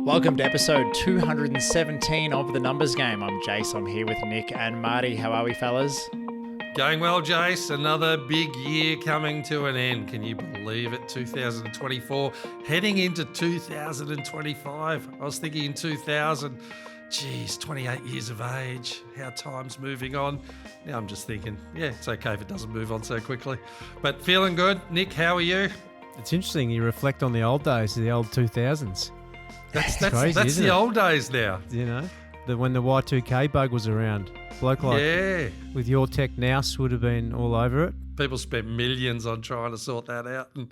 Welcome to episode 217 of The Numbers Game. I'm Jace, I'm here with Nick and Marty. How are we, fellas? Going well, Jace. Another big year coming to an end. Can you believe it? 2024, heading into 2025. I was thinking in 2000, geez, 28 years of age, how time's moving on. Now I'm just thinking, yeah, it's okay if it doesn't move on so quickly. But feeling good. Nick, how are you? It's interesting. You reflect on the old days, the old 2000s. That's crazy, the old days now. You know, when the Y2K bug was around. Bloke like with your tech now would have been all over it. People spent millions on trying to sort that out, and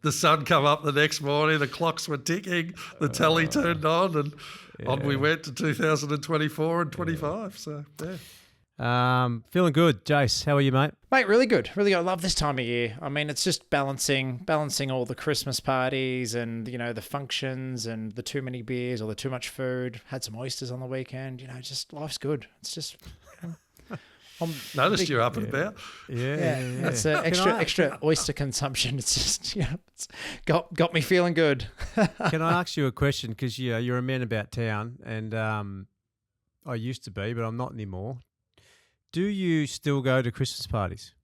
the sun come up the next morning, the clocks were ticking, the telly turned on, and on we went to 2024 and 25. So, yeah. Feeling good. Jace, how are you, mate? Mate, really good. Really good. I love this time of year. I mean, it's just balancing all the Christmas parties and, you know, the functions and the too many beers or the too much food. Had some oysters on the weekend. You know, just life's good. It's just... Noticed you're up and about. Yeah. That's extra oyster consumption. It's just, it's got me feeling good. Can I ask you a question? Because you're a man about town, and I used to be, but I'm not anymore. Do you still go to Christmas parties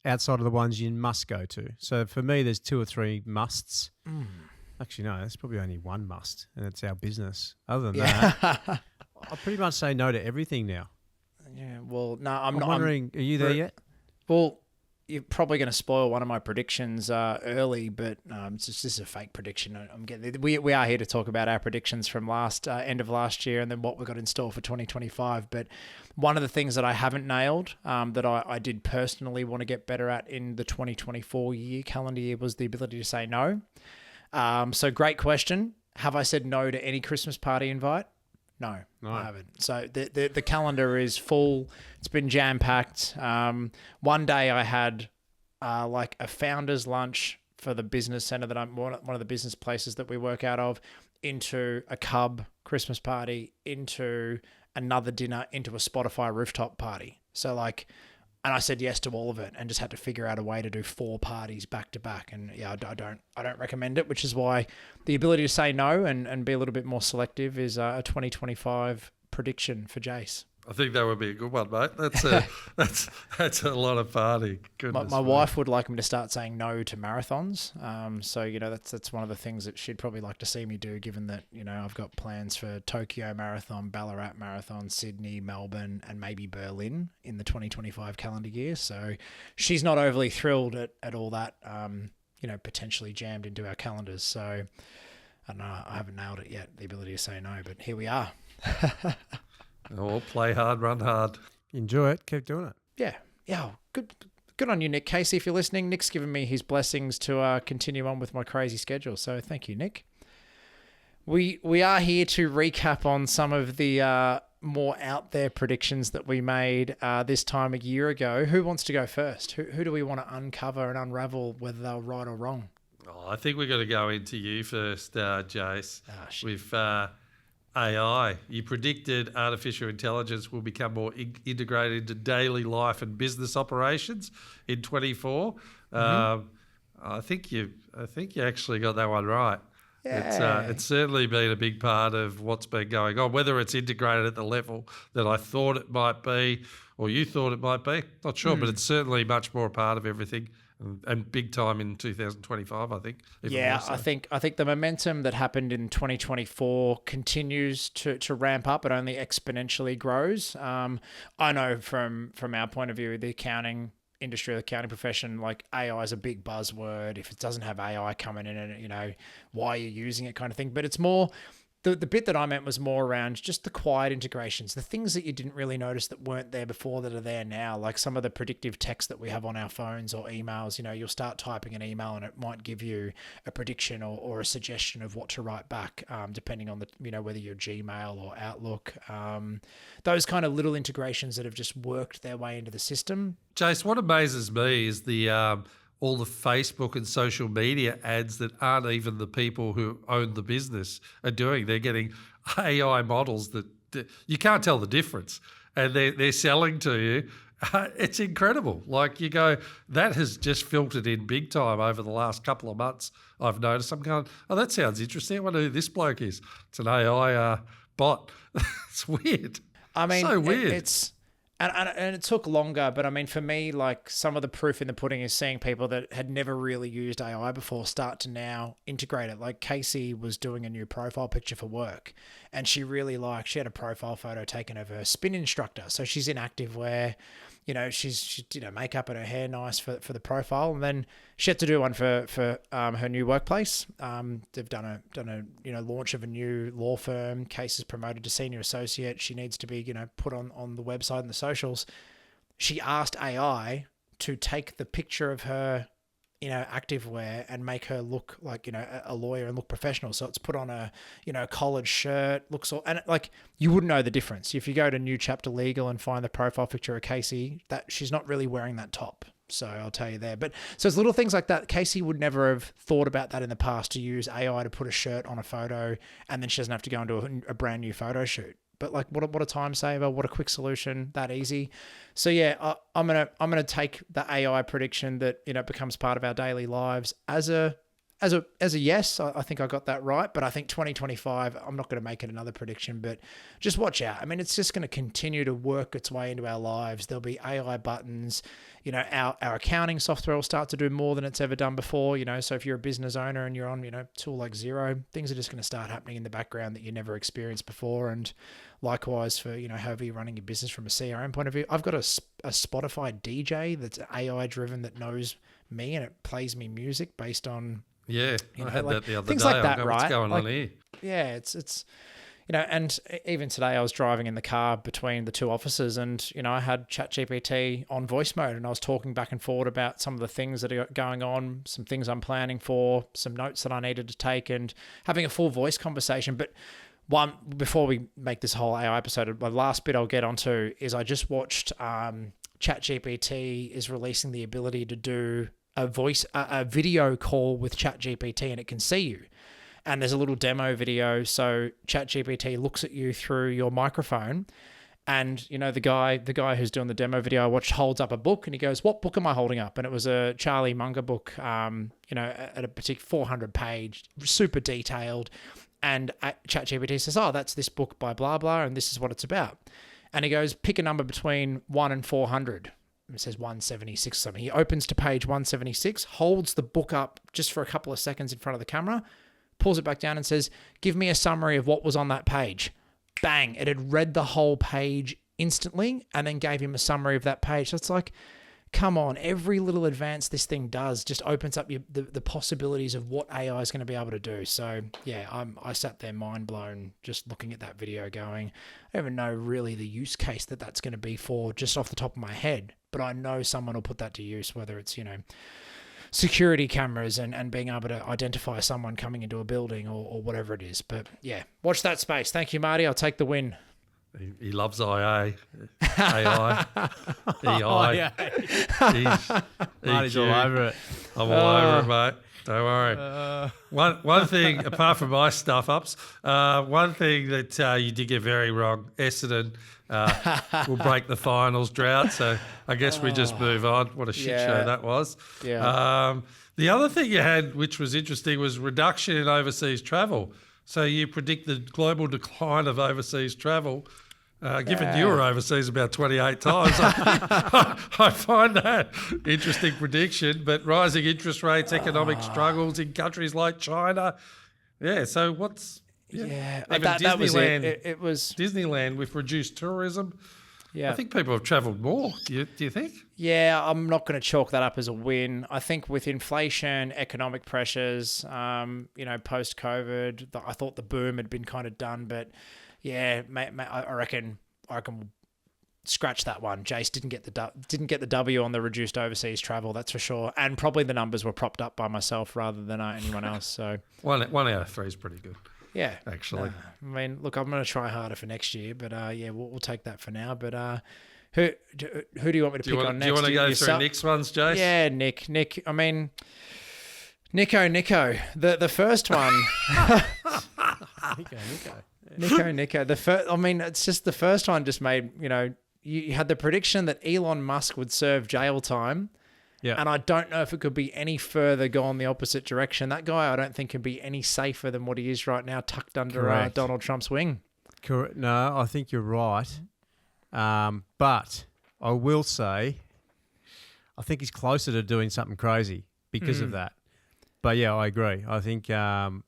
outside of the ones you must go to? So for me, there's 2 or 3 musts. Actually, no, there's probably only one must, and it's our business. Other than that, I pretty much say no to everything now. Yeah, well, no, I'm not. I'm wondering, are you there yet? Well, you're probably going to spoil one of my predictions early, but this is a fake prediction. I'm getting. We are here to talk about our predictions from end of last year and then what we've got in store for 2025. But one of the things that I haven't nailed that I did personally want to get better at in the 2024 calendar year was the ability to say no. So great question. Have I said no to any Christmas party invite? No, I haven't. So the calendar is full. It's been jam-packed. One day I had like a founder's lunch for the business centre that I'm one of the business places that we work out of, into a Cub Christmas party, into another dinner, into a Spotify rooftop party. So and I said yes to all of it and just had to figure out a way to do 4 parties back to back. And yeah, I don't recommend it, which is why the ability to say no and be a little bit more selective is a 2025 prediction for Jace. I think that would be a good one, mate. That's a lot of party. Goodness, my wife would like me to start saying no to marathons. So that's one of the things that she'd probably like to see me do, given that I've got plans for Tokyo Marathon, Ballarat Marathon, Sydney, Melbourne, and maybe Berlin in the 2025 calendar year. So she's not overly thrilled at all that potentially jammed into our calendars. So I don't know. I haven't nailed it yet, the ability to say no, but here we are. Oh, play hard, run hard. Enjoy it. Keep doing it. Yeah. Good on you, Nick Casey, if you're listening. Nick's given me his blessings to continue on with my crazy schedule. So thank you, Nick. We are here to recap on some of the more out there predictions that we made this time a year ago. Who wants to go first? Who do we want to uncover and unravel whether they're right or wrong? Oh, I think we've got to go into you first, Jace. With AI. You predicted artificial intelligence will become more integrated into daily life and business operations in 24. I think you actually got that one right. Yeah. It's certainly been a big part of what's been going on, whether it's integrated at the level that I thought it might be or you thought it might be. Not sure, but it's certainly much more a part of everything. And big time in 2025, I think. Yeah, so. I think the momentum that happened in 2024 continues to ramp up. It only exponentially grows. I know from our point of view, the accounting industry, the accounting profession, like AI is a big buzzword. If it doesn't have AI coming in and, why are you using it kind of thing. But it's more... The bit that I meant was more around just the quiet integrations, the things that you didn't really notice that weren't there before that are there now, like some of the predictive text that we have on our phones or emails. You'll start typing an email and it might give you a prediction or a suggestion of what to write back, depending on whether you're Gmail or Outlook. Those kind of little integrations that have just worked their way into the system. Jace, what amazes me is all the Facebook and social media ads that aren't even the people who own the business are doing. They're getting AI models that you can't tell the difference. And they're selling to you It's incredible. Like you go, that has just filtered in big time over the last couple of months. I've noticed. I'm going, oh, that sounds interesting. I wonder who this bloke is. It's an AI bot. It's weird. I mean, so weird. It's and it took longer, but I mean, for me, like some of the proof in the pudding is seeing people that had never really used AI before start to now integrate it. Like Casey was doing a new profile picture for work, and she had a profile photo taken of her spin instructor. So she's in activewear, she did her makeup and her hair nice for the profile, and then she had to do one for her new workplace. They've done a launch of a new law firm. Case is promoted to senior associate. She needs to be put on the website and the socials. She asked AI to take the picture of her activewear and make her look like a lawyer and look professional. So it's put on a collared shirt, and like you wouldn't know the difference if you go to New Chapter Legal and find the profile picture of Casey, that she's not really wearing that top. So I'll tell you there. But so it's little things like that. Casey would never have thought about that in the past, to use AI to put a shirt on a photo, and then she doesn't have to go into a brand new photo shoot. But like, what a time saver! What a quick solution! That easy. So yeah, I'm gonna take the AI prediction that becomes part of our daily lives as a yes. I think I got that right. But I think 2025, I'm not going to make it another prediction. But just watch out. I mean, it's just going to continue to work its way into our lives. There'll be AI buttons. Our accounting software will start to do more than it's ever done before. So if you're a business owner and you're on tool like Xero, things are just going to start happening in the background that you never experienced before. And likewise for however you're running your business from a CRM point of view. I've got a Spotify DJ that's AI driven that knows me, and it plays me music based on I had that the other things day. like that, right? What's going on here? Yeah, it's and even today I was driving in the car between the two offices, and I had ChatGPT on voice mode, and I was talking back and forward about some of the things that are going on, some things I'm planning for, some notes that I needed to take, and having a full voice conversation. But before we make this whole AI episode, the last bit I'll get onto is I just watched ChatGPT is releasing the ability to do a video call with ChatGPT, and it can see you. And there's a little demo video. So ChatGPT looks at you through your microphone, and the guy who's doing the demo video I watched holds up a book, and he goes, "What book am I holding up?" And it was a Charlie Munger book, at a particular 400 page, super detailed. And ChatGPT says, "Oh, that's this book by blah blah, and this is what it's about." And he goes, "Pick a number between 1 and 400." It says 176 or something. He opens to page 176, holds the book up just for a couple of seconds in front of the camera, pulls it back down and says, "Give me a summary of what was on that page." Bang. It had read the whole page instantly and then gave him a summary of that page. So it's like, come on, every little advance this thing does just opens up the possibilities of what AI is going to be able to do. So yeah, I sat there mind blown just looking at that video going, I don't even know really the use case that's going to be for just off the top of my head, but I know someone will put that to use, whether it's, security cameras and being able to identify someone coming into a building or whatever it is. But yeah, watch that space. Thank you, Marty. I'll take the win. He loves AI. AI. Marty's all over it. I'm all over it, mate. Don't worry. One thing, apart from my stuff-ups, one thing that you did get very wrong, Essendon will break the finals drought, so I guess we just move on. What a shit show that was. Yeah. The other thing you had, which was interesting, was reduction in overseas travel. So you predict the global decline of overseas travel. Given you were overseas about 28 times, I find that interesting prediction. But rising interest rates, economic struggles in countries like China. Yeah, so what's... Yeah, even that was Disneyland, it was Disneyland with reduced tourism. Yeah, I think people have travelled more. Do you think? Yeah, I'm not going to chalk that up as a win. I think with inflation, economic pressures, post COVID, I thought the boom had been kind of done. But yeah, I reckon we'll scratch that one. Jace didn't get the W on the reduced overseas travel, that's for sure. And probably the numbers were propped up by myself rather than anyone else. So one out of three is pretty good. Yeah, actually. I mean, look, I'm going to try harder for next year, but we'll take that for now. But who do you want me to pick on next? Do you want to go through Nick's ones, Jace? Yeah, Nick. I mean, Nico. The first one. Nico. Nico. It's just the first one just made you you had the prediction that Elon Musk would serve jail time. Yeah. And I don't know if it could be any further gone the opposite direction. That guy, I don't think, can be any safer than what he is right now, tucked under Donald Trump's wing. Correct. No, I think you're right. But I will say, I think he's closer to doing something crazy because of that. But yeah, I agree. I think, that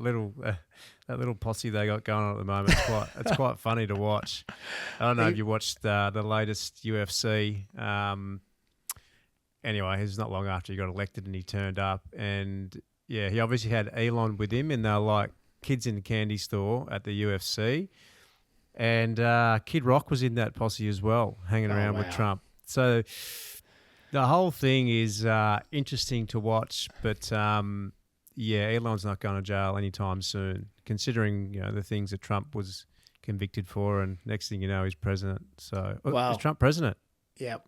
little posse they got going on at the moment, it's quite funny to watch. I don't know if you watched the latest UFC. Anyway, it's not long after he got elected and he turned up, and yeah, he obviously had Elon with him, and they're like kids in the candy store at the UFC, and Kid Rock was in that posse as well, hanging around with Trump. So the whole thing is interesting to watch, but Elon's not going to jail anytime soon, considering the things that Trump was convicted for, and next thing you know, he's president. So is Trump president? Yep.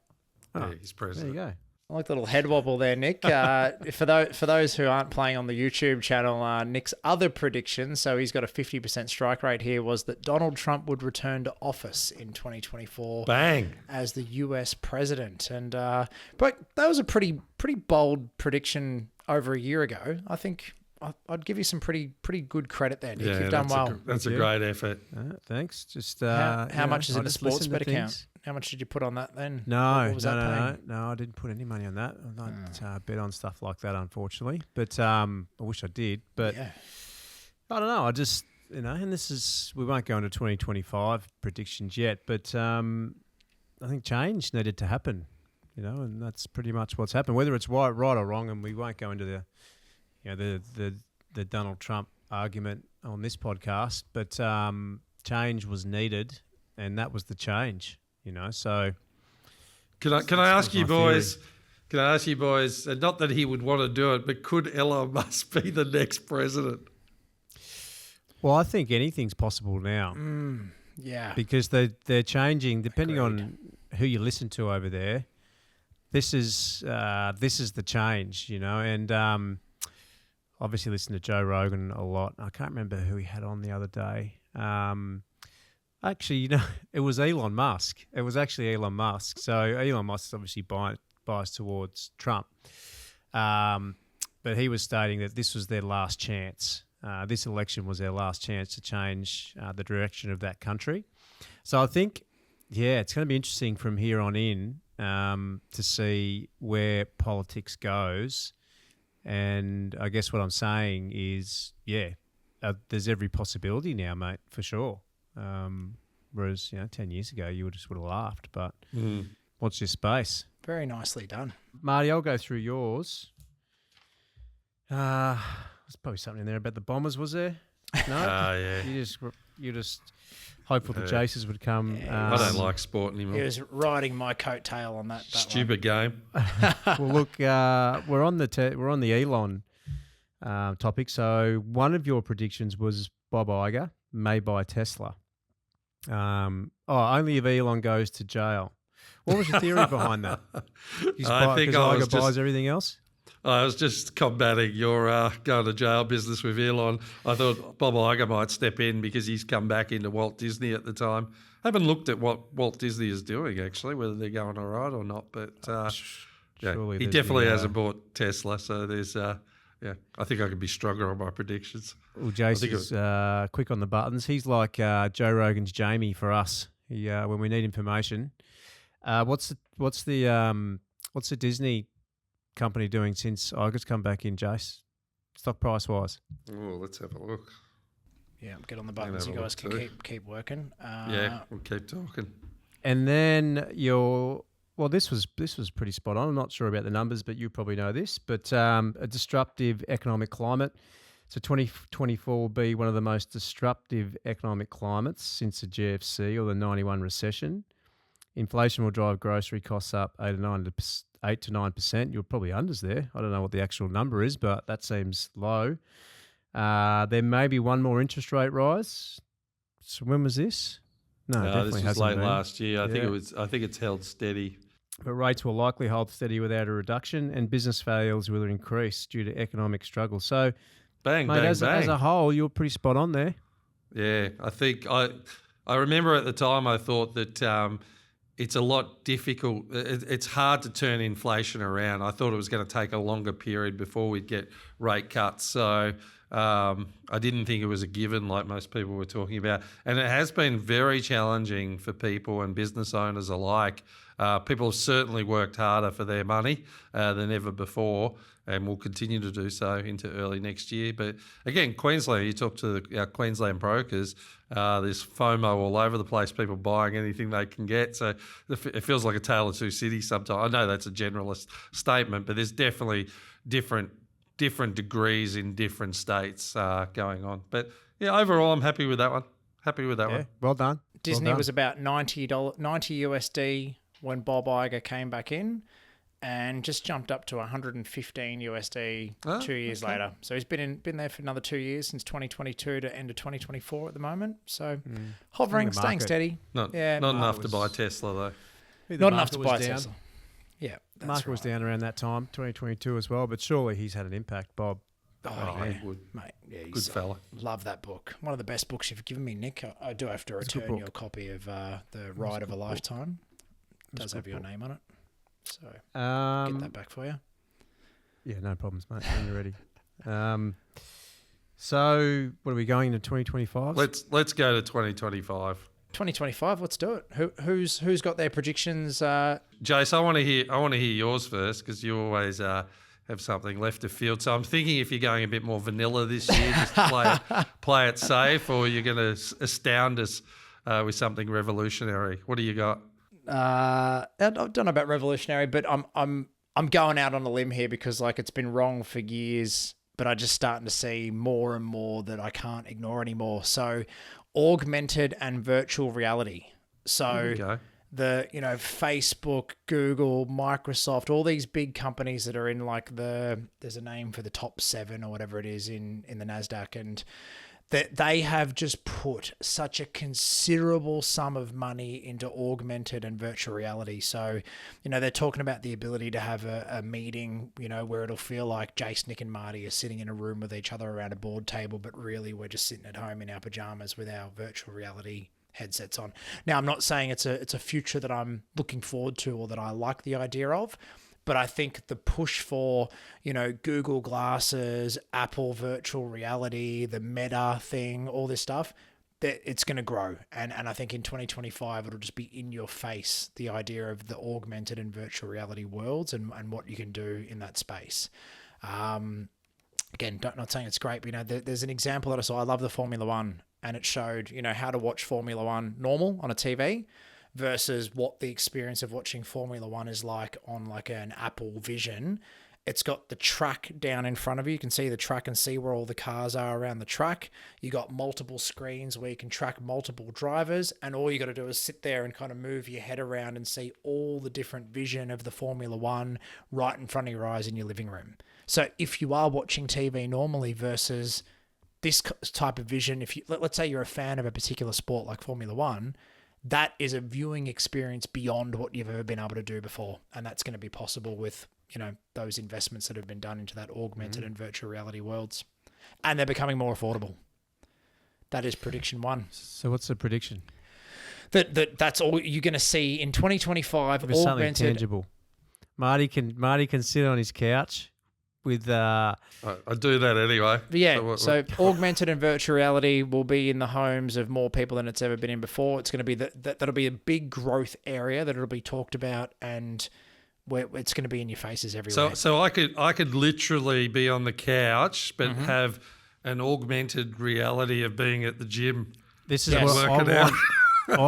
Yeah, he's president. There you go. I like the little head wobble there, Nick. For those who aren't playing on the YouTube channel, Nick's other prediction, so he's got a 50% strike rate here, was that Donald Trump would return to office in 2024. Bang! As the US president. And but that was a pretty bold prediction over a year ago. I think I'd give you some pretty good credit there, Nick. You've done well. That's a great effort. Thanks. Just how much is in the sports bet account? How much did you put on that then? No, I didn't put any money on that. I don't bet on stuff like that, unfortunately. But I wish I did. But I don't know. I just, and this is, we won't go into 2025 predictions yet, but I think change needed to happen, and that's pretty much what's happened. Whether it's right or wrong, and we won't go into the Donald Trump argument on this podcast, but change was needed, and that was the change. So can I ask you boys? Can I ask you boys? And not that he would want to do it, but could Elon Musk be the next president? Well, I think anything's possible now. Yeah, because they're changing depending on who you listen to over there. This is the change, and obviously listen to Joe Rogan a lot. I can't remember who he had on the other day. Actually, it was Elon Musk. It was actually Elon Musk. So Elon Musk is obviously biased towards Trump. But he was stating that this was their last chance. This election was their last chance to change the direction of that country. So I think, it's going to be interesting from here on in to see where politics goes. And I guess what I'm saying is, there's every possibility now, mate, for sure. Whereas 10 years ago you would have laughed. But what's your space? Very nicely done, Marty. I'll go through yours. There's probably something in there about the Bombers, was there? No. Yeah. You just hopeful the Chasers would come. I don't like sport anymore. He was riding my coattail on that stupid game. Well, look, we're on the Elon topic. So one of your predictions was Bob Iger may buy Tesla. Only if Elon goes to jail. What was your theory behind that? I think Iger buys everything else. I was just combating your going to jail business with Elon. I thought Bob Iger might step in because he's come back into Walt Disney at the time. I haven't looked at what Walt Disney is doing, actually, whether they're going all right or not. But he definitely hasn't bought Tesla. So there's, I think I could be stronger on my predictions. Well, Jason's quick on the buttons. He's like Joe Rogan's Jamie for us. When we need information. What's the Disney company doing since Iger's come back in, Jace? Stock price wise. Oh, let's have a look. Yeah, get on the buttons. You guys can keep working. We'll keep talking. And then this was pretty spot on. I'm not sure about the numbers, but you probably know this. But a disruptive economic climate. So 2024 will be one of the most disruptive economic climates since the GFC or the 91 recession. Inflation will drive grocery costs up 8 to 9%. You're probably unders there. I don't know what the actual number is, but that seems low. There may be one more interest rate rise. So when was this? No, definitely this was late last year. I think it's held steady. But rates will likely hold steady without a reduction, and business failures will increase due to economic struggle. So, bang. As a whole, you're pretty spot on there. Yeah, I think I I remember at the time I thought that it's a lot difficult. It's hard to turn inflation around. I thought it was going to take a longer period before we'd get rate cuts. So I didn't think it was a given like most people were talking about. And it has been very challenging for people and business owners alike. People have certainly worked harder for their money than ever before, and will continue to do so into early next year. But again, Queensland, you talk to our Queensland brokers, there's FOMO all over the place, people buying anything they can get. So it feels like a tale of two cities sometimes. I know that's a generalist statement, but there's definitely different degrees in different states going on. But yeah, overall, I'm happy with that one. Well done. Disney was about $90 USD when Bob Iger came back in, and just jumped up to 115 USD 2 years later. So he's been there for another 2 years, since 2022 to end of 2024 at the moment. So hovering, staying steady. Not enough to buy Tesla though. Not enough to buy Tesla. Yeah, the market was down around that time, 2022 as well. But surely he's had an impact, Bob. He would. Mate, yeah, Good fella. Love that book. One of the best books you've given me, Nick. I do have to return your copy of The Ride of a Lifetime. It does have your name on it. So get that back for you. Yeah, no problems, mate. When you're ready. So what are we going into 2025? Let's go to 2025. 2025. Let's do it. Who's got their predictions? Jace, I want to hear yours first, because you always have something left of field. So I'm thinking if you're going a bit more vanilla this year, just play it safe, or you're going to astound us with something revolutionary. What do you got? I don't know about revolutionary, but I'm going out on a limb here, because like it's been wrong for years, but I'm just starting to see more and more that I can't ignore anymore. So augmented and virtual reality. So Facebook, Google, Microsoft, all these big companies that are in like there's a name for the top 7 or whatever it is in the NASDAQ, and that they have just put such a considerable sum of money into augmented and virtual reality. So, they're talking about the ability to have a meeting, where it'll feel like Jace, Nick and Marty are sitting in a room with each other around a board table, but really we're just sitting at home in our pajamas with our virtual reality headsets on. Now, I'm not saying it's a future that I'm looking forward to or that I like the idea of, but I think the push for, Google Glasses, Apple virtual reality, the Meta thing, all this stuff, that it's going to grow. And I think in 2025, it'll just be in your face, the idea of the augmented and virtual reality worlds and what you can do in that space. Again, not saying it's great, but, there's an example that I saw. I love the Formula One, and it showed, how to watch Formula One normal on a TV versus what the experience of watching Formula One is like on like an Apple Vision. It's got the track down in front of you. You can see the track and see where all the cars are around the track. You got multiple screens where you can track multiple drivers, and all you got to do is sit there and kind of move your head around and see all the different vision of the Formula One right in front of your eyes in your living room. So if you are watching TV normally versus this type of vision, if you, let's say you're a fan of a particular sport like Formula One, that is a viewing experience beyond what you've ever been able to do before. And that's going to be possible with, those investments that have been done into that augmented and virtual reality worlds. And they're becoming more affordable. That is prediction 1. So what's the prediction? That's all you're going to see in 2025. Give us something tangible. Marty can sit on his couch with I do that anyway. Yeah, so augmented and virtual reality will be in the homes of more people than it's ever been in before. It's going to be that'll be a big growth area that it'll be talked about, and where it's going to be in your faces everywhere. So I could literally be on the couch, but have an augmented reality of being at the gym. This is what I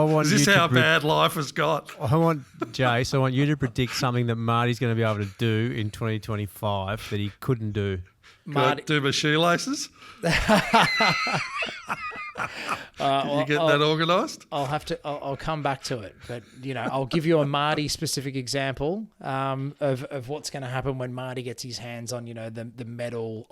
want. Is this how bad life has got? Jace, I want you to predict something that Marty's going to be able to do in 2025 that he couldn't do. Marty, do my shoelaces? You get that organised? I'll come back to it, but I'll give you a Marty specific example of what's going to happen when Marty gets his hands on the Meta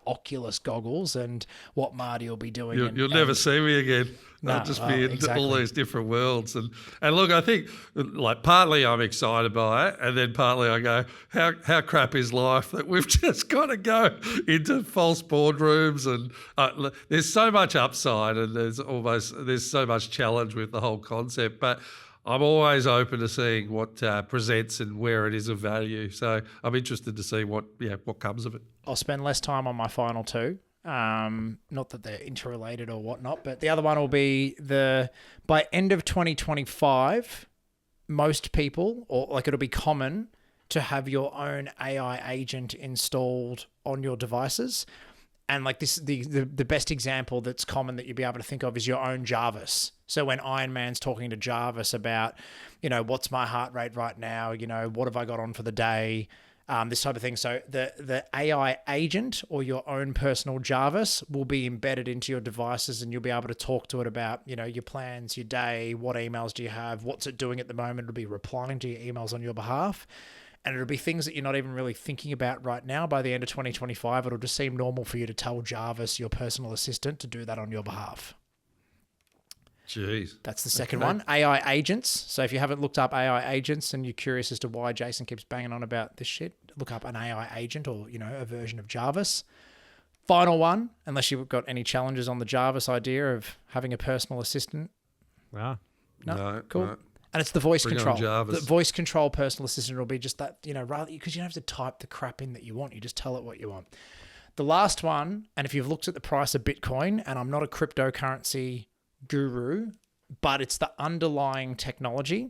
Oculus goggles, and what Marty will be doing. You'll never see me again. I'll just be in all these different worlds, and look, I think like partly I'm excited by it, and then partly I go, how crap is life that we've just got to go into false boardrooms, and there's so much upside, and there's so much challenge with the whole concept. But I'm always open to seeing what presents and where it is of value. So I'm interested to see what comes of it. I'll spend less time on my final two. Not that they're interrelated or whatnot, but the other one will be by end of 2025, most people, or like it'll be common to have your own AI agent installed on your devices. And like this, the best example that's common that you'll be able to think of is your own Jarvis. So when Iron Man's talking to Jarvis about, what's my heart rate right now? What have I got on for the day? This type of thing. So the AI agent or your own personal Jarvis will be embedded into your devices, and you'll be able to talk to it about, your plans, your day, what emails do you have, what's it doing at the moment. It'll be replying to your emails on your behalf. And it'll be things that you're not even really thinking about right now. By the end of 2025, it'll just seem normal for you to tell Jarvis, your personal assistant, to do that on your behalf. Jeez. That's the second one. AI agents. So if you haven't looked up AI agents and you're curious as to why Jason keeps banging on about this shit, look up an AI agent or, a version of Jarvis. Final one, unless you've got any challenges on the Jarvis idea of having a personal assistant. Wow. No, cool. No. And it's the voice Bring control. on Jarvis. The voice control personal assistant will be just that, rather, because you don't have to type the crap in that you want. You just tell it what you want. The last one, and if you've looked at the price of Bitcoin, and I'm not a cryptocurrency guru, but it's the underlying technology.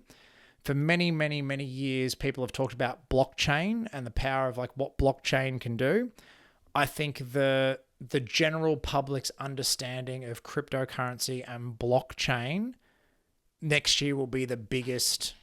For many, many, many years, people have talked about blockchain and the power of like what blockchain can do. I think the general public's understanding of cryptocurrency and blockchain next year will be the biggest,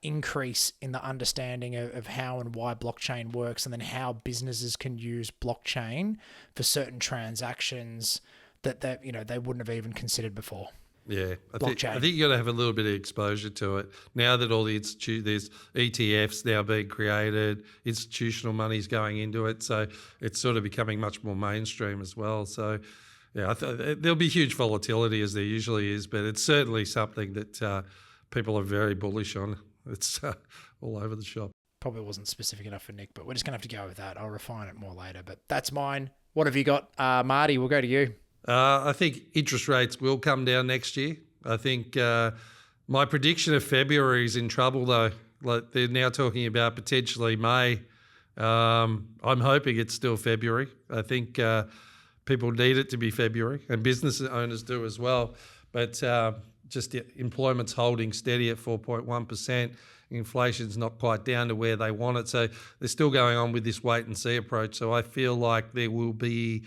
increase in the understanding of how and why blockchain works, and then how businesses can use blockchain for certain transactions that they wouldn't have even considered before. Yeah, I think you got to have a little bit of exposure to it. Now that all there's ETFs now being created, institutional money's going into it, so it's sort of becoming much more mainstream as well. So, yeah, there'll be huge volatility as there usually is, but it's certainly something that people are very bullish on. It's all over the shop. Probably wasn't specific enough for Nick, but we're just going to have to go with that. I'll refine it more later, but that's mine. What have you got? Marty, we'll go to you. I think interest rates will come down next year. I think my prediction of February is in trouble, though. Like they're now talking about potentially May. I'm hoping it's still February. I think people need it to be February, and business owners do as well. But just employment's holding steady at 4.1%. Inflation's not quite down to where they want it. So they're still going on with this wait and see approach. So I feel like there will be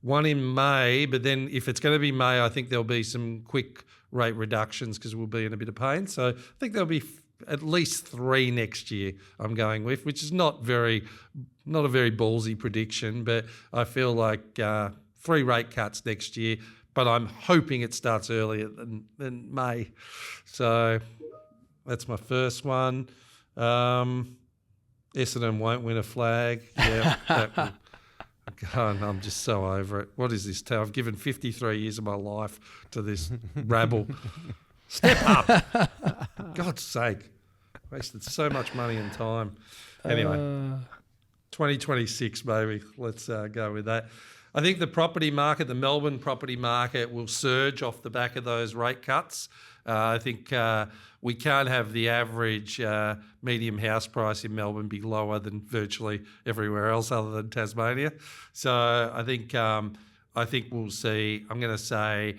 one in May, but then if it's going to be May, I think there'll be some quick rate reductions because we'll be in a bit of pain. So I think there'll be at least 3 next year I'm going with, which is not a very ballsy prediction, but I feel like 3 rate cuts next year, but I'm hoping it starts earlier than May. So that's my first one. Essendon won't win a flag. Yeah, that will. God, I'm just so over it. What is this? I've given 53 years of my life to this rabble. Step up. God's sake. Wasted so much money and time. Anyway, 2026, baby. Let's go with that. I think the property market, the Melbourne property market, will surge off the back of those rate cuts. I think we can't have the average medium house price in Melbourne be lower than virtually everywhere else other than Tasmania. So I think we'll see, I'm going to say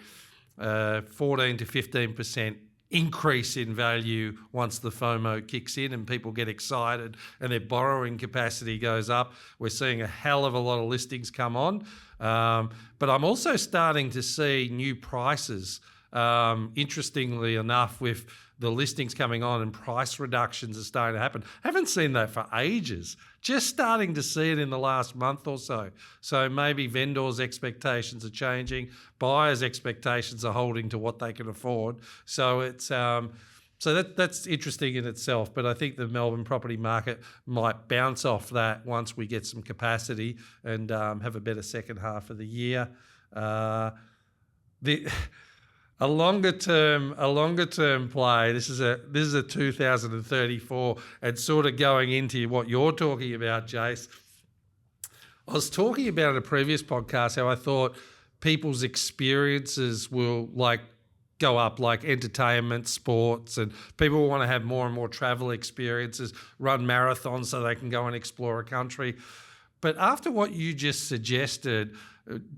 14 to 15% increase in value once the FOMO kicks in and people get excited and their borrowing capacity goes up. We're seeing a hell of a lot of listings come on. But I'm also starting to see new prices. Interestingly enough, with the listings coming on and price reductions are starting to happen. Haven't seen that for ages. Just starting to see it in the last month or so. So maybe vendors' expectations are changing, buyers' expectations are holding to what they can afford. So it's that's interesting in itself. But I think the Melbourne property market might bounce off that once we get some capacity and have a better second half of the year. A longer term play. This is a 2034, and sort of going into what you're talking about, Jace. I was talking about in a previous podcast how I thought people's experiences will like go up, like entertainment, sports, and people want to have more and more travel experiences, run marathons so they can go and explore a country. But after what you just suggested,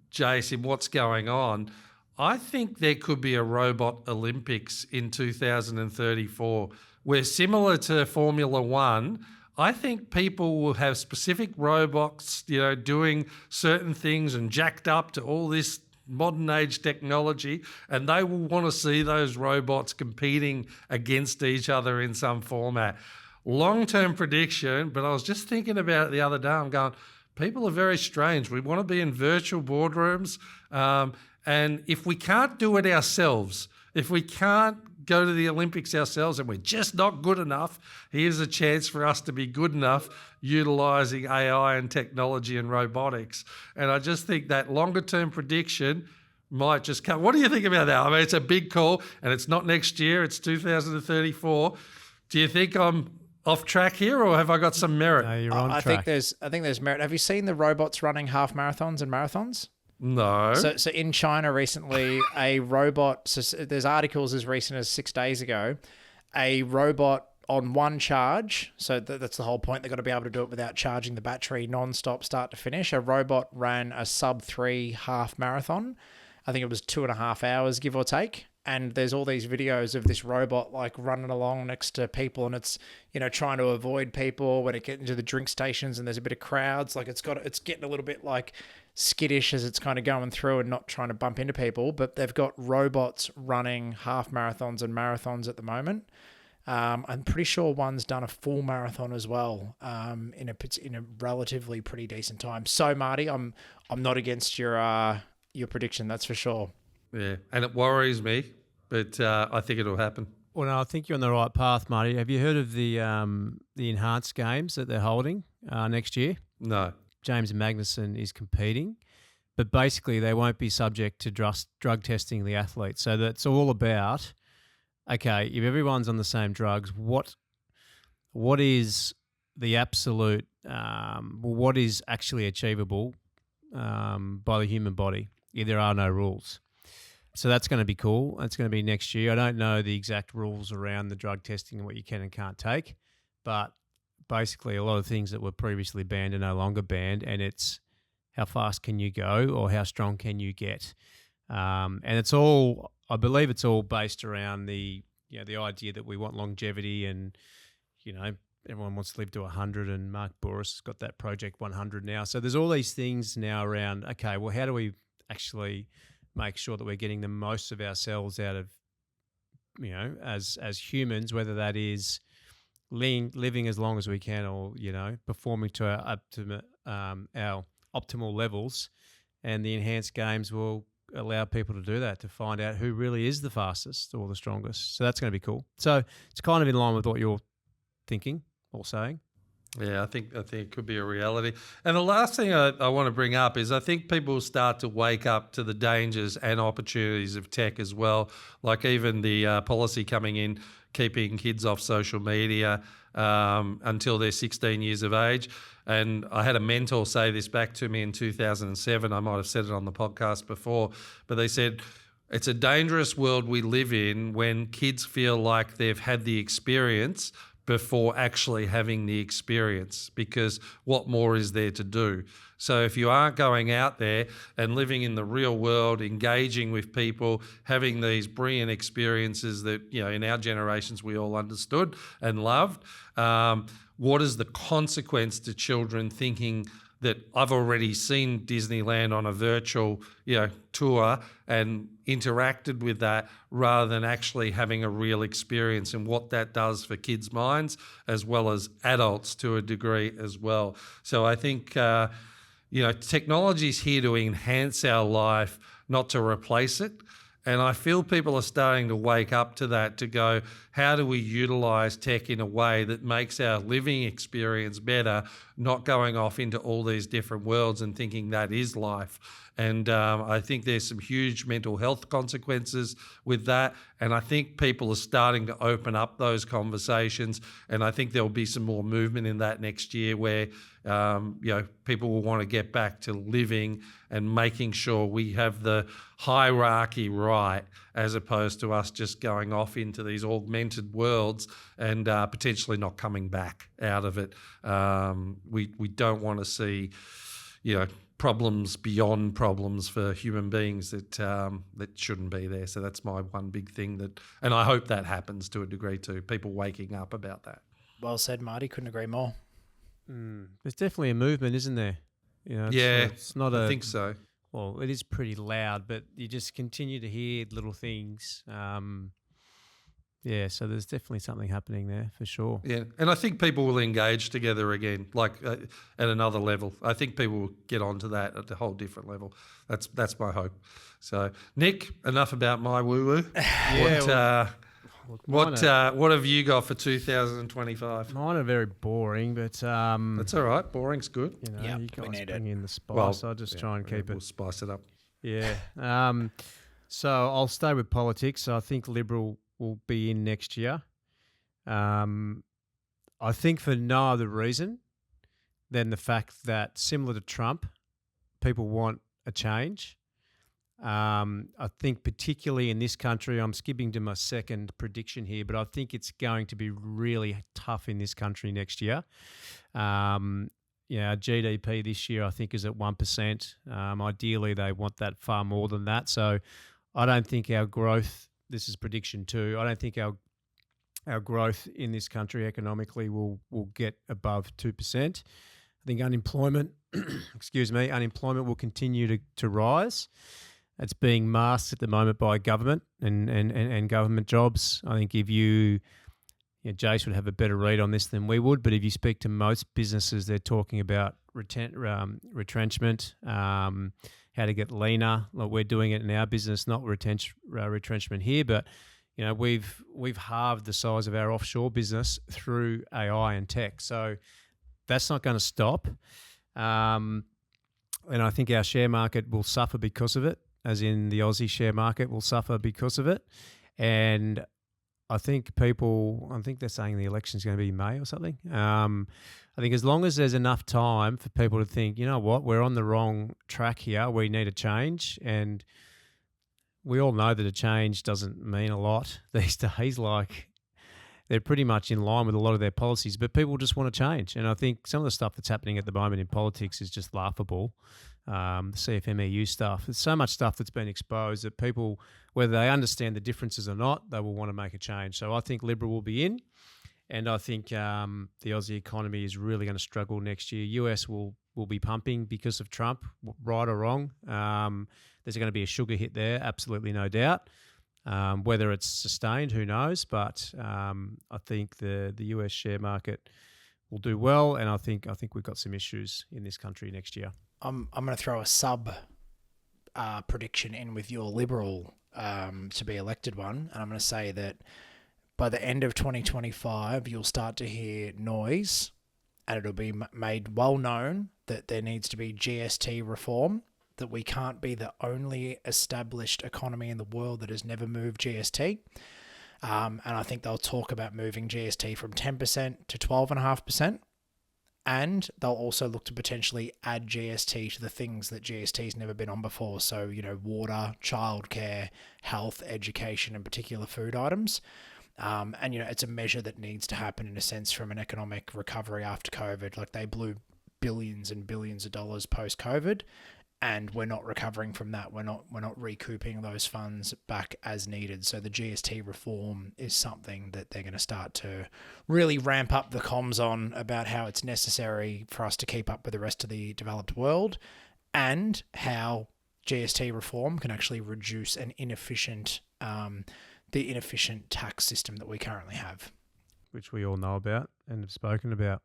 Jason, what's going on, I think there could be a robot Olympics in 2034 where, similar to Formula One, I think people will have specific robots, doing certain things and jacked up to all this modern age technology, and they will want to see those robots competing against each other in some format. Long-term prediction, but I was just thinking about it the other day. I'm going, people are very strange. We want to be in virtual boardrooms, and if we can't do it ourselves, if we can't go to the Olympics ourselves and we're just not good enough, here's a chance for us to be good enough utilising AI and technology and robotics. And I just think that longer term prediction might just come. What do you think about that? I mean, it's a big call and it's not next year, it's 2034. Do you think I'm off track here, or have I got some merit? No, you're on track. I think there's merit. Have you seen the robots running half marathons and marathons? No. So in China recently, a robot, so there's articles as recent as 6 days ago, a robot on one charge, so that's the whole point, they've got to be able to do it without charging the battery non-stop start to finish. A robot ran a sub-3 half marathon. I think it was 2.5 hours, give or take. And there's all these videos of this robot like running along next to people, and it's, trying to avoid people when it gets into the drink stations and there's a bit of crowds. Like it's getting a little bit like skittish as it's kind of going through and not trying to bump into people. But they've got robots running half marathons and marathons at the moment. I'm pretty sure one's done a full marathon as well, in a relatively pretty decent time. So Marty, I'm not against your prediction, that's for sure. Yeah, and it worries me, but I think it'll happen. Well, no, I think you're on the right path, Marty. Have you heard of the enhanced games that they're holding next year? No. James Magnussen is competing, but basically they won't be subject to drug testing the athletes. So that's all about, okay, if everyone's on the same drugs, what is the absolute, what is actually achievable by the human body if there are no rules? So that's going to be cool. That's going to be next year. I don't know the exact rules around the drug testing and what you can and can't take, but basically a lot of things that were previously banned are no longer banned, and it's how fast can you go or how strong can you get. And it's all, I believe it's all based around the idea that we want longevity and, everyone wants to live to 100, and Mark Bouris has got that Project 100 now. So there's all these things now around, okay, well, how do we actually make sure that we're getting the most of ourselves out of, as humans, whether that is living as long as we can or, performing to our optimal levels. And the enhanced games will allow people to do that, to find out who really is the fastest or the strongest. So that's going to be cool. So it's kind of in line with what you're thinking or saying. Yeah, I think it could be a reality. And the last thing I want to bring up is I think people start to wake up to the dangers and opportunities of tech as well. Like even the policy coming in, keeping kids off social media until they're 16 years of age. And I had a mentor say this back to me in 2007. I might have said it on the podcast before, but they said, it's a dangerous world we live in when kids feel like they've had the experience before actually having the experience, because what more is there to do? So if you aren't going out there and living in the real world, engaging with people, having these brilliant experiences that, in our generations we all understood and loved, what is the consequence to children thinking that I've already seen Disneyland on a virtual, tour and interacted with that, rather than actually having a real experience, and what that does for kids' minds as well as adults to a degree as well. So I think, technology is here to enhance our life, not to replace it. And I feel people are starting to wake up to that, to go, how do we utilize tech in a way that makes our living experience better, not going off into all these different worlds and thinking that is life. And I think there's some huge mental health consequences with that. And I think people are starting to open up those conversations. And I think there'll be some more movement in that next year where, people will want to get back to living and making sure we have the hierarchy right, as opposed to us just going off into these augmented worlds and potentially not coming back out of it. We don't want to see, problems beyond problems for human beings that shouldn't be there. So that's my one big thing and I hope that happens to a degree too. People waking up about that. Well said, Marty. Couldn't agree more. There's definitely a movement, isn't there? It's not I think so. Well, it is pretty loud, but you just continue to hear little things. So there's definitely something happening there for sure. Yeah, and I think people will engage together again, like at another level. I think people will get onto that at a whole different level. That's my hope. So, Nick, enough about my woo-woo. What have you got for 2025? Mine are very boring, but that's all right. Boring's good. You guys bring in the spice. I'll just try and keep We'll spice it up. Yeah. So I'll stay with politics. So I think Liberal will be in next year. I think for no other reason than the fact that, similar to Trump, people want a change. I think particularly in this country, I'm skipping to my second prediction here, but I think it's going to be really tough in this country next year. GDP this year I think is at 1%. Ideally, they want that far more than that. So I don't think our growth, this is prediction 2, I don't think our growth in this country economically will get above 2%. I think unemployment, unemployment will continue to rise. It's being masked at the moment by government and government jobs. I think if Jace would have a better read on this than we would, but if you speak to most businesses, they're talking about retrenchment, how to get leaner. Like we're doing it in our business, not retrenchment here, but we've halved the size of our offshore business through AI and tech. So that's not going to stop. And I think our share market will suffer because of it, as in the Aussie share market will suffer because of it. And I think they're saying the election's going to be May or something. I think as long as there's enough time for people to think, you know what, we're on the wrong track here, we need a change. And we all know that a change doesn't mean a lot these days. Like, they're pretty much in line with a lot of their policies, but people just want to change. And I think some of the stuff that's happening at the moment in politics is just laughable. The CFMEU stuff. There's so much stuff that's been exposed that people, whether they understand the differences or not, they will want to make a change. So I think Liberal will be in, and I think the Aussie economy is really going to struggle next year. US will be pumping because of Trump, right or wrong. There's going to be a sugar hit there, absolutely no doubt. Whether it's sustained, who knows? But I think the US share market will do well, and I think we've got some issues in this country next year. I'm going to throw a sub prediction in with your Liberal to be elected one, and I'm going to say that by the end of 2025, you'll start to hear noise, and it'll be made well known that there needs to be GST reform, that we can't be the only established economy in the world that has never moved GST. And I think they'll talk about moving GST from 10% to 12.5%. And they'll also look to potentially add GST to the things that GST's never been on before. So, water, childcare, health, education, and particular food items. And, it's a measure that needs to happen in a sense from an economic recovery after COVID. Like, they blew billions and billions of dollars post-COVID, and we're not recovering from that. We're not recouping those funds back as needed. So the GST reform is something that they're going to start to really ramp up the comms on, about how it's necessary for us to keep up with the rest of the developed world, and how GST reform can actually reduce the inefficient tax system that we currently have, which we all know about and have spoken about.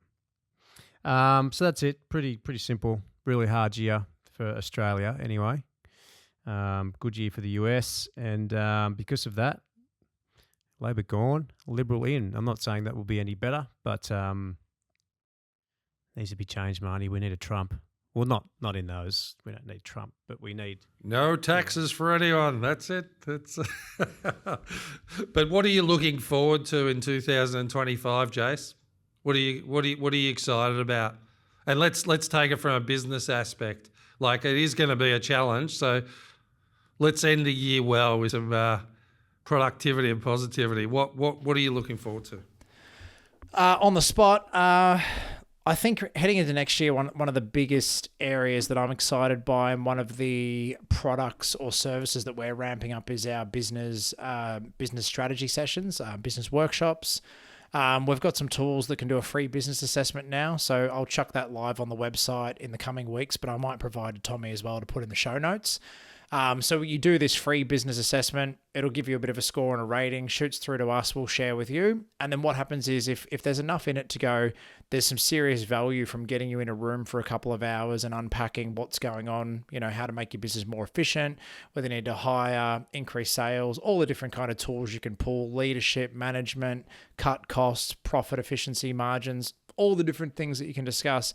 So that's it. Pretty simple. Really hard year for Australia anyway. Good year for the US, and because of that, Labor gone, Liberal in. I'm not saying that will be any better, but needs to be changed, Marty. We need a Trump. Well, not in those. We don't need Trump, but we need. No taxes for anyone. That's it. That's. But what are you looking forward to in 2025, Jace? What are you excited about? And let's take it from a business aspect. Like, it is going to be a challenge, so let's end the year well with some productivity and positivity. What are you looking forward to? On the spot, I think heading into next year, one of the biggest areas that I'm excited by, and one of the products or services that we're ramping up, is our business strategy sessions, business workshops. We've got some tools that can do a free business assessment now, so I'll chuck that live on the website in the coming weeks, but I might provide Tommy as well to put in the show notes. So you do this free business assessment, it'll give you a bit of a score and a rating, shoots through to us, we'll share with you. And then what happens is if there's enough in it to go, there's some serious value from getting you in a room for a couple of hours and unpacking what's going on, how to make your business more efficient, whether you need to hire, increase sales, all the different kind of tools you can pull, leadership, management, cut costs, profit efficiency, margins, all the different things that you can discuss.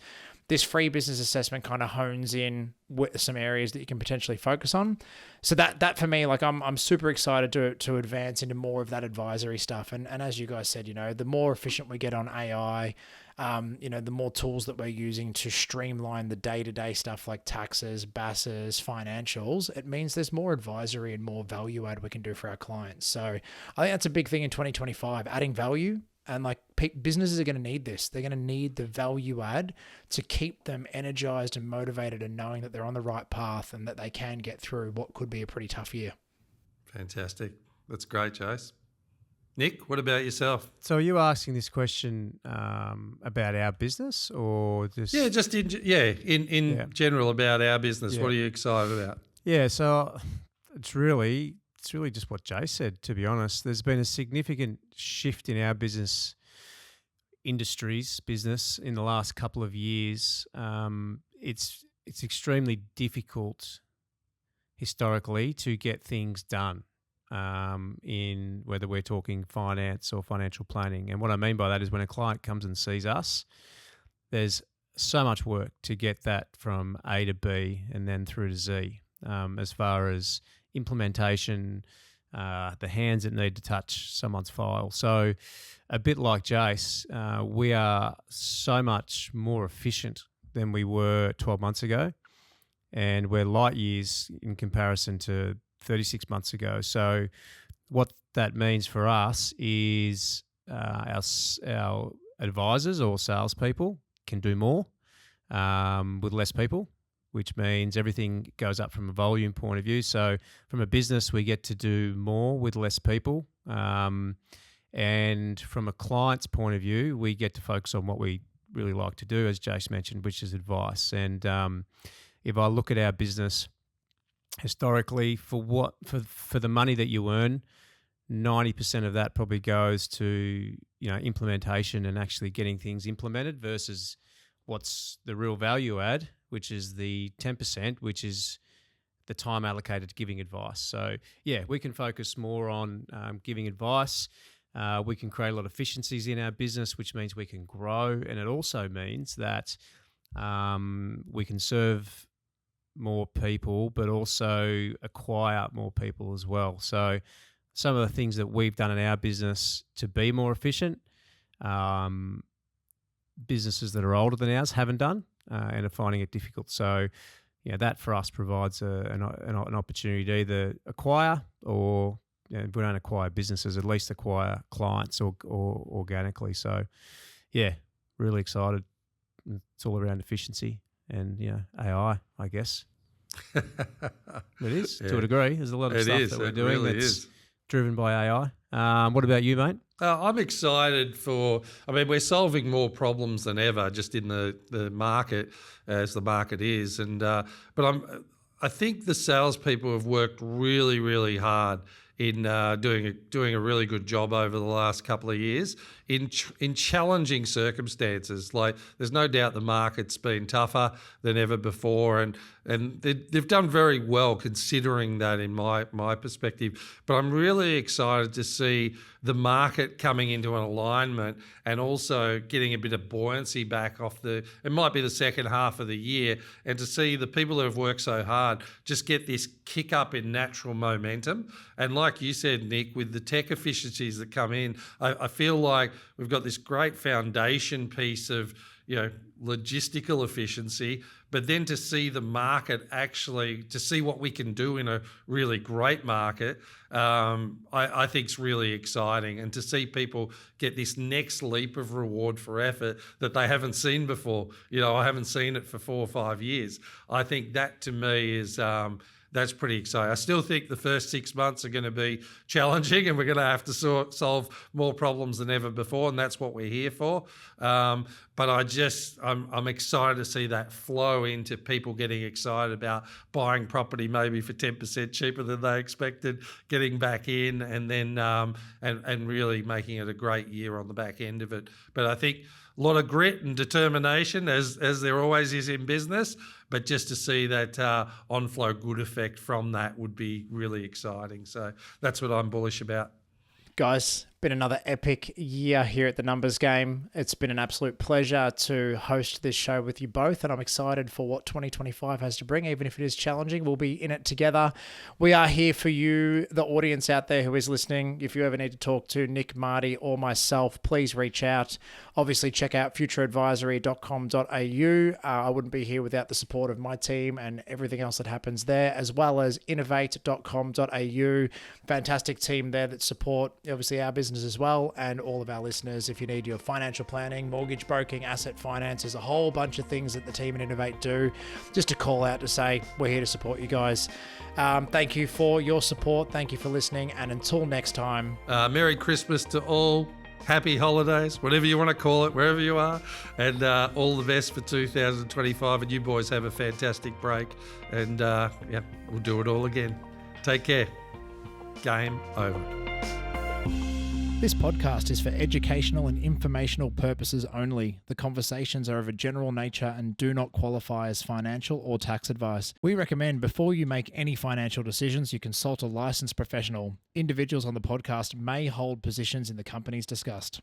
This free business assessment kind of hones in with some areas that you can potentially focus on. So that for me, like I'm super excited to advance into more of that advisory stuff. And as you guys said, the more efficient we get on AI, the more tools that we're using to streamline the day-to-day stuff like taxes, BASs, financials, it means there's more advisory and more value add we can do for our clients. So I think that's a big thing in 2025, adding value. And like businesses are going to need this. They're going to need the value add to keep them energized and motivated and knowing that they're on the right path and that they can get through what could be a pretty tough year. Fantastic. That's great, Jace. Nick, what about yourself? So are you asking this question about our business or just... Yeah, just in general about our business. Yeah. What are you excited about? Yeah, so it's really just what Jay said, to be honest. There's been a significant shift in our business in the last couple of years. It's extremely difficult historically to get things done in whether we're talking finance or financial planning. And what I mean by that is when a client comes and sees us, there's so much work to get that from A to B and then through to Z, as far as implementation, the hands that need to touch someone's file. So a bit like Jace, we are so much more efficient than we were 12 months ago, and we're light years in comparison to 36 months ago. So what that means for us is our advisors or salespeople can do more with less people, which means everything goes up from a volume point of view. So from a business, we get to do more with less people. And from a client's point of view, we get to focus on what we really like to do, as Jace mentioned, which is advice. And if I look at our business historically, for the money that you earn, 90% of that probably goes to implementation and actually getting things implemented versus what's the real value add, which is the 10%, which is the time allocated to giving advice. So, yeah, we can focus more on giving advice. We can create a lot of efficiencies in our business, which means we can grow. And it also means that we can serve more people, but also acquire more people as well. So some of the things that we've done in our business to be more efficient, businesses that are older than ours haven't done and are finding it difficult. So, that for us provides an opportunity to either acquire or, if we don't acquire businesses, at least acquire clients or organically. So, yeah, really excited. It's all around efficiency and, AI, I guess. It is, to a degree. There's a lot of stuff that we're doing that's driven by AI. What about you, mate? I'm excited we're solving more problems than ever just in the market as the market is. But I think the salespeople have worked really, really hard in doing a really good job over the last couple of years in challenging circumstances. Like, there's no doubt the market's been tougher than ever before, and And they've done very well considering that in my perspective. But I'm really excited to see the market coming into an alignment and also getting a bit of buoyancy back off it might be the second half of the year, and to see the people who have worked so hard just get this kick up in natural momentum. And like you said, Nick, with the tech efficiencies that come in, I feel like we've got this great foundation piece of, logistical efficiency, but then to see the market to see what we can do in a really great market, I think is really exciting. And to see people get this next leap of reward for effort that they haven't seen before. I haven't seen it for 4 or 5 years. I think that to me is... that's pretty exciting. I still think the first 6 months are going to be challenging, and we're going to have to solve more problems than ever before, and that's what we're here for. But I'm excited to see that flow into people getting excited about buying property maybe for 10% cheaper than they expected, getting back in, and then and really making it a great year on the back end of it. But I think a lot of grit and determination, as there always is in business, but just to see that on-flow good effect from that would be really exciting. So that's what I'm bullish about. Guys, been another epic year here at the Numbers Game. It's been an absolute pleasure to host this show with you both, and I'm excited for what 2025 has to bring. Even if it is challenging, we'll be in it together. We are here for you, the audience out there who is listening. If you ever need to talk to Nick, Marty, or myself, please reach out. Obviously, check out futureadvisory.com.au. I wouldn't be here without the support of my team and everything else that happens there, as well as innovate.com.au. Fantastic team there that support, obviously, our business as well, and all of our listeners. If you need your financial planning, mortgage broking, asset finance, there's a whole bunch of things that the team at Innovate do. Just to call out to say we're here to support you guys. Thank you for your support. Thank you for listening, and until next time, Merry Christmas to all. Happy holidays, whatever you want to call it, wherever you are, and all the best for 2025. And you boys have a fantastic break, and we'll do it all again. Take care. Game over. This podcast is for educational and informational purposes only. The conversations are of a general nature and do not qualify as financial or tax advice. We recommend before you make any financial decisions, you consult a licensed professional. Individuals on the podcast may hold positions in the companies discussed.